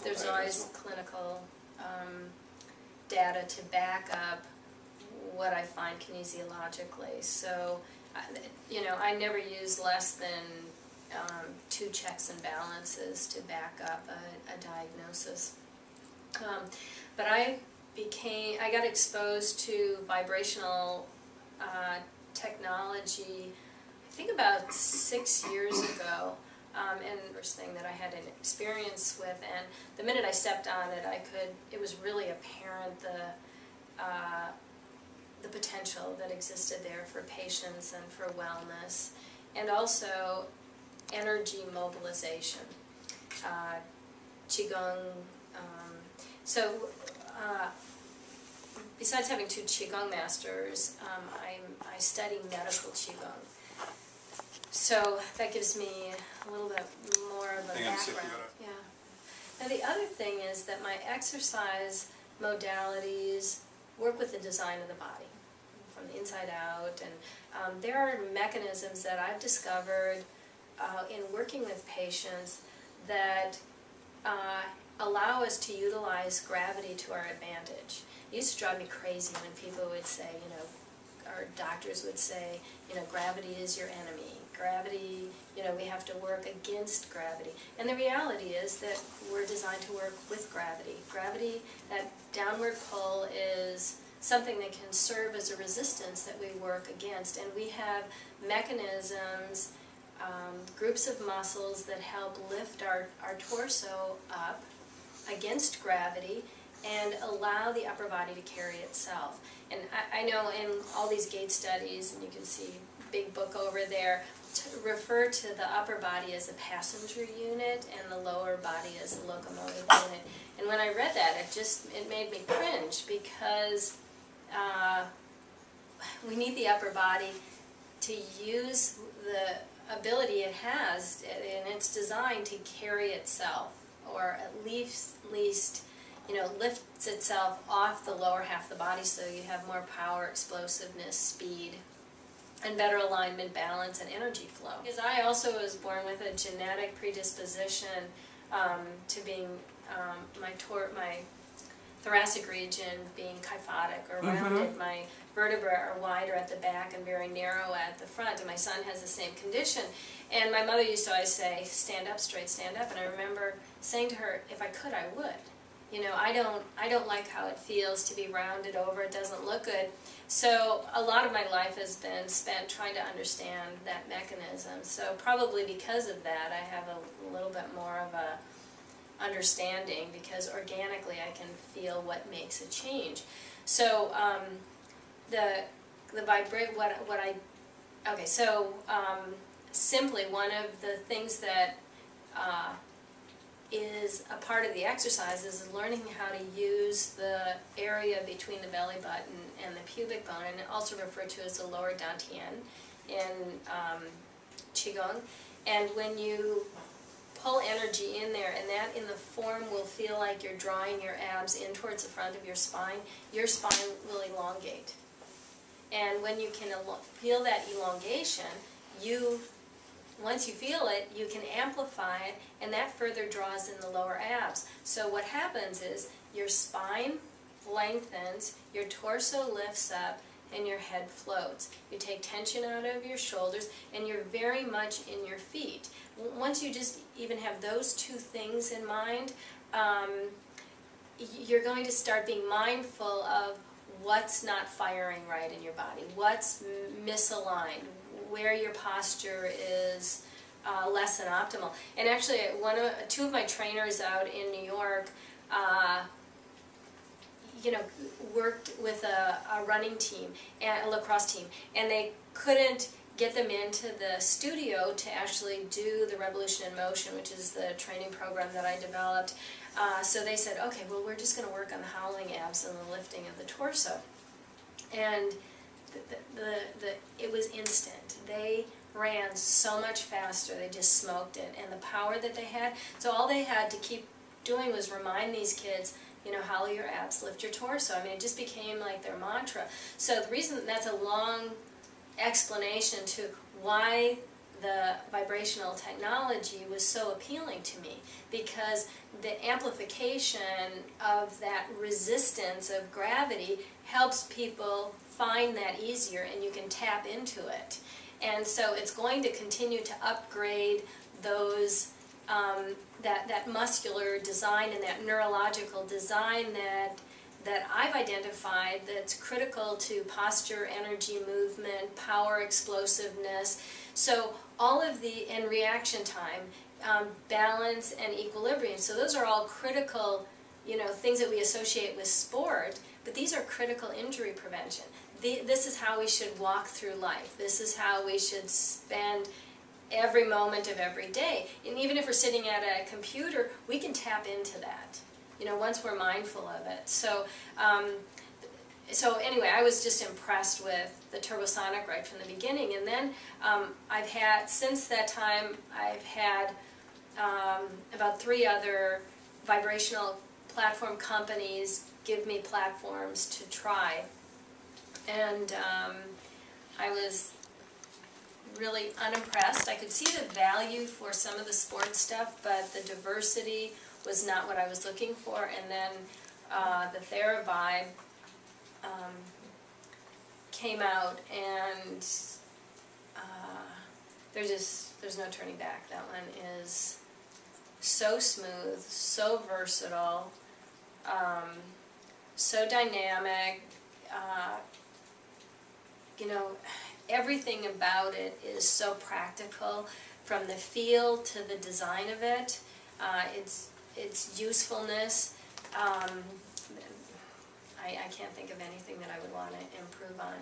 there's always clinical data to back up what I find kinesiologically. So, you know, I never use less than 2 checks and balances to back up a diagnosis. But I got exposed to vibrational technology, I think about 6 years ago. And the first thing that I had an experience with, and the minute I stepped on it, it was really apparent the potential that existed there for patients and for wellness, and also energy mobilization, Qigong. Besides having 2 Qigong masters, I study medical Qigong. So that gives me a little bit more of a background. Yeah. Now the other thing is that my exercise modalities work with the design of the body, from the inside out, and there are mechanisms that I've discovered in working with patients that allow us to utilize gravity to our advantage. It used to drive me crazy when people would say, you know, our doctors would say, you know, gravity is your enemy. Gravity, you know, we have to work against gravity. And the reality is that we're designed to work with gravity. Gravity, that downward pull, is something that can serve as a resistance that we work against. And we have mechanisms, groups of muscles that help lift our torso up against gravity and allow the upper body to carry itself. And I know in all these gait studies, and you can see big book over there, refer to the upper body as a passenger unit and the lower body as a locomotive unit. And when I read that, it made me cringe, because we need the upper body to use the ability it has, and it's designed to carry itself, or at least you know, lifts itself off the lower half of the body, so you have more power, explosiveness, speed, and better alignment, balance, and energy flow. Because I also was born with a genetic predisposition to being my thoracic region being kyphotic or rounded. My vertebrae are wider at the back and very narrow at the front, and my son has the same condition. And my mother used to always say, stand up straight, stand up. And I remember saying to her, if I could, I would. You know, I don't like how it feels to be rounded over. It doesn't look good. So a lot of my life has been spent trying to understand that mechanism. So probably because of that, I have a little bit more of a understanding, because organically I can feel what makes a change. So simply one of the things that is a part of the exercise is learning how to use the area between the belly button and the pubic bone, and also referred to as the lower dantian in Qigong. And when you pull energy in there, and that in the form will feel like you're drawing your abs in towards the front of your spine will elongate. And when you can feel that elongation, once you feel it, you can amplify it, and that further draws in the lower abs. So what happens is your spine lengthens, your torso lifts up, and your head floats. You take tension out of your shoulders, and you're very much in your feet. Once you just even have those 2 things in mind, you're going to start being mindful of what's not firing right in your body, what's misaligned, where your posture is less than optimal. And actually, 2 of my trainers out in New York, you know, worked with a running team, and a lacrosse team, and they couldn't get them into the studio to actually do the Revolution in Motion, which is the training program that I developed. So they said, okay, well, we're just going to work on the howling abs and the lifting of the torso. And it was instant. They ran so much faster, they just smoked it, and the power that they had. So all they had to keep doing was remind these kids, you know, hollow your abs, lift your torso. I mean, it just became like their mantra. So the reason that's a long explanation to why the vibrational technology was so appealing to me, because the amplification of that resistance of gravity helps people find that easier, and you can tap into it. And so it's going to continue to upgrade those that muscular design and that neurological design that I've identified that's critical to posture, energy, movement, power, explosiveness. So all of and reaction time, balance, and equilibrium. So those are all critical, things that we associate with sport, but these are critical injury prevention. This is how we should walk through life. This is how we should spend every moment of every day. And even if we're sitting at a computer, we can tap into that, once we're mindful of it. So, so anyway, I was just impressed with the Turbosonic right from the beginning. And then since that time, I've had about 3 other vibrational platform companies give me platforms to try. And I was really unimpressed. I could see the value for some of the sports stuff, but the diversity was not what I was looking for. And then the TheraVibe came out, and there's no turning back. That one is so smooth, so versatile, so dynamic. Everything about it is so practical, from the feel to the design of it, its usefulness. I can't think of anything that I would want to improve on.